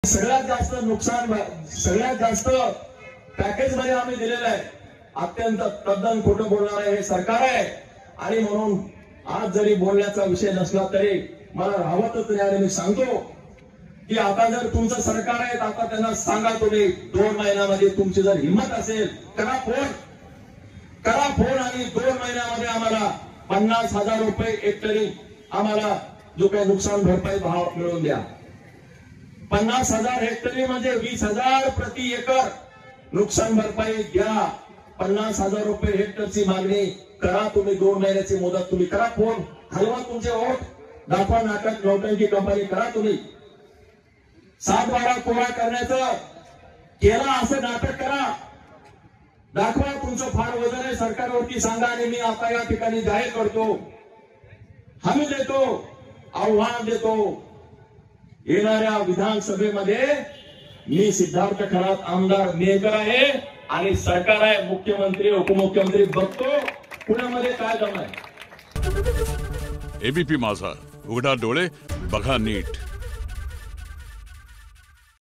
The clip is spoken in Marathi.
सगळ्यात जास्त नुकसान सगळ्यात जास्त पॅकेज मध्ये आम्ही दिलेलं आहे। अत्यंत तद्दन खोटं बोलणारं हे सरकार आहे आणि म्हणून आज जरी बोलण्याचा विषय नसला तरी मला राहवतच नाही आणि मी सांगतो की आता जर तुमचं सरकार आहे आता त्यांना सांगा तुम्ही 2 महिन्यामध्ये तुमची जर हिंमत असेल करा फोन आणि 2 महिन्यामध्ये आम्हाला 50,000 रुपये हेक्टरी आम्हाला जो काही नुकसान भरपाई भाव मिळवून द्या। 50,000 हेक्टरी म्हणजे 20,000 प्रति एकर नुकसान भरपाई द्या। 50,000 रुपये हेक्टरची मागणी करा तुम्ही। 2 महिन्याची मुदत तुम्ही करा। फोन हलवा तुमचे वोट दाखवा। नाटक नौटंकी कंपनी करा तुम्ही। 7-12 कोरा करण्याचं केला असं नाटक करा। दाखवा तुमचं फार वजन आहे सरकारवरती सांगा आणि मी आता या ठिकाणी जाहीर करतो हमी देतो आव्हान देतो येणाऱ्या विधानसभेमध्ये मी सिद्धार्थ खरात आमदार मेहकर आहे आणि सरकार आहे मुख्यमंत्री उपमुख्यमंत्री बघतो पुण्यामध्ये काय दम आहे। एबीपी माझा उघडा डोळे बघा नीट।